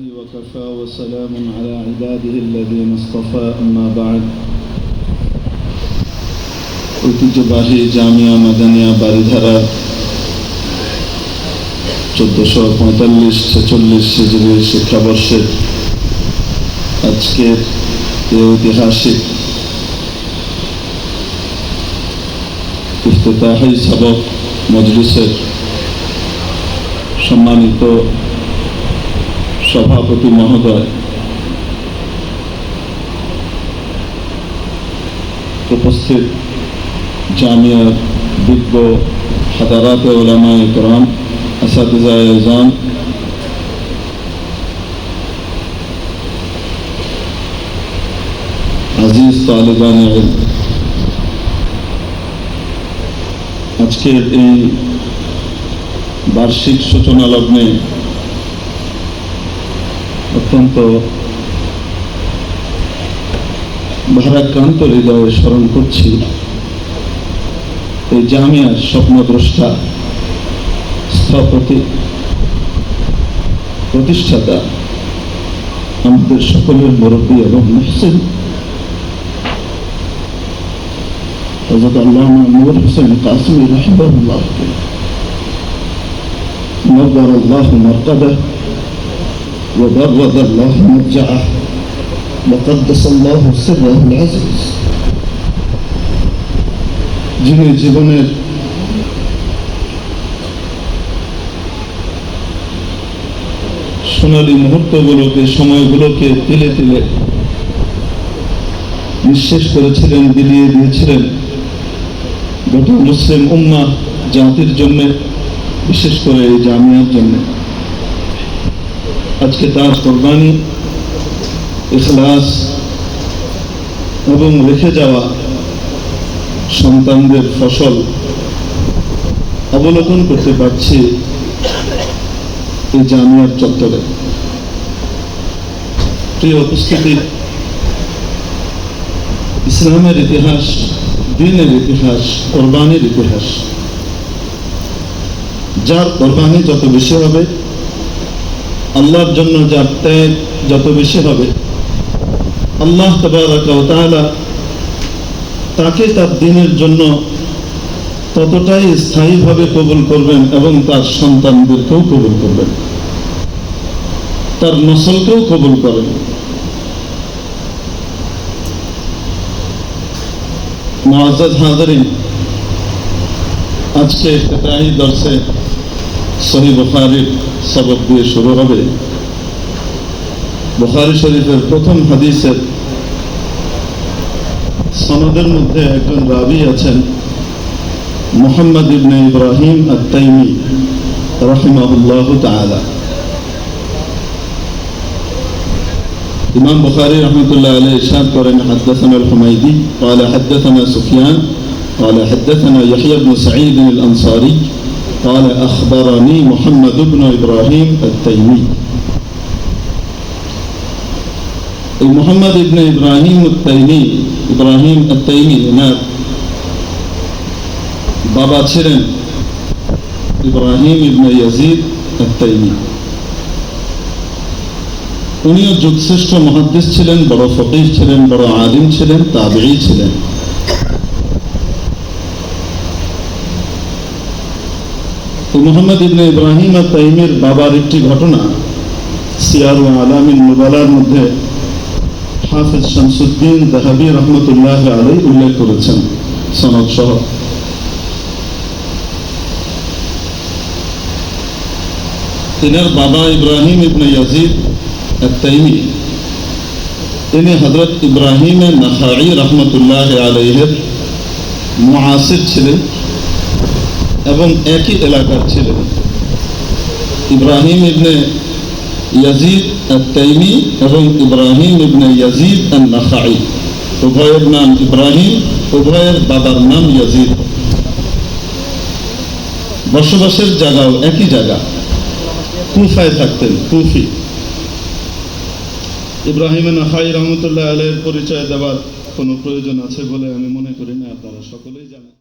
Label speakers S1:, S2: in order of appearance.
S1: وكفى وسلام على عباده الذين اصطفى أما بعد ঐতিহ্যবাহী জামিয়া মাদানিয়া বারিধারা 1445-46 হিজরি শিক্ষাবর্ষের আজকের এই ঐতিহাসিক ইফতিতাহি সবক মজলিসের সম্মানিত সভাপতি মহোদয়, উপস্থিত জামিয়ার বিজ্ঞ হাদারাতে উলামায়ে কেরাম, আসাতিজায়ে আযম, আজিজ তালিবানে ইলম, আজকের এই বার্ষিক সূচনা লগ্নে অত্যন্ত ভারাক্রান্ত হৃদয়ে স্মরণ করছি এই জামিয়ার স্বপ্নদ্রষ্টা, স্থপতি, প্রতিষ্ঠাতা, আমাদের সকলের মুরব্বী এবং মুহসিন হযরত আল্লামা নূর হোসেন কাসেমী রাহিমাহুল্লাহ, নব্বর আল্লাহু মারকাদাহ ওয়া বাররাদ আল্লাহু মারজাআহ ওয়া قدس الله سره العزيز, যিনি জীবনের সোনালী মুহূর্তগুলোকে, সময়গুলোকে তিলে তিলে নিঃশেষ করেছিলেন, বিলিয়ে দিয়েছিলেন গোটা মুসলিম উম্মাহ জাতির জন্য, বিশেষ করে এই জামিয়ার জন্য। আজকে তার কুরবানি, ইখলাস এবং রেখে যাওয়া সন্তানদের ফসল অবলোকন করতে পারছি এই জামিয়ার চত্বরে। প্রিয় উপস্থিতি, ইসলামের ইতিহাস, দ্বীনের ইতিহাস, কোরবানির ইতিহাস। যার কোরবানি যত বেশি হবে, আল্লাহর জন্য যার ত্যাগ যত বেশি হবে, আল্লাহ তাবারাকা ওয়া তাআলা তাকে তার দ্বীনের জন্য ততটাই স্থায়ীভাবে কবুল করবেন এবং তার সন্তানদেরকেও কবুল করবেন, তার নসলকেও কবুল করেন। মুআজ্জাজ হাজিরিন, আজকে ইফতিতাহি দর্সে সহিহ বুখারীর সবক দিয়ে শুরু হবে। বুখারী শরীফের প্রথম হাদিসের সনদের মধ্যে একজন রাবী আছেন, মুহাম্মদ ইবনে ইব্রাহিম আত-তাইমি রাহিমাহুল্লাহু তাআলা। ইমাম বুখারী রাহমাতুল্লাহ আলাইহি ইরশাদ করেন, হাদাসানা আল-হুমাইদি قال حدثنا سفيان قال حدثنا يحيى بن سعيد الأنصاري قال أخبرني محمد بن إبراهيم التيمي। মুহাম্মদ ইবনে ইব্রাহিম আত-তাইমি, এনার বাবা ছিলেন ইব্রাহিম ইবনে ইয়াজিদ আত-তাইমি। উনিও যুগশ্রেষ্ঠ মুহাদ্দিস ছিলেন, বড় ফকিহ ছিলেন, বড় আলিম ছিলেন, তাবেঈ ছিলেন। মুহাম্মদ ইবনে ইব্রাহিম আত-তাইমির বাবার একটি ঘটনা সিয়ার ওয়া আলামিন নুবালার মধ্যে হাফেজ শামসুদ্দিন যাহাবী রাহমাতুল্লাহ আলাইহি উল্লেখ করেছেন সনদ সহ। তিনার বাবা ইব্রাহিম ইবনে ইয়াজিদ আত-তাইমি, তিনি হযরত ইব্রাহিম নাখাঈ রাহমাতুল্লাহ আলাইহির মুআসির ছিলেন এবং একই এলাকার ছিলেন। ইব্রাহিম ইবনে ইয়াজিদ আত-তাইমি এবং ইব্রাহিম ইবনে ইয়াজিদ আন-নাখাঈ, উভয়ের নাম ইব্রাহিম, উভয়ের বাবার নাম ইয়াজিদ। বসবাসের জায়গাও একই জায়গা, কুফায় থাকতেন, কুফি। ইব্রাহিম নাখাঈ রহমতুল্লাহ আলাইহির পরিচয় দেওয়ার কোনো প্রয়োজন আছে বলে আমি মনে করি না, আপনারা সকলেই জানেন।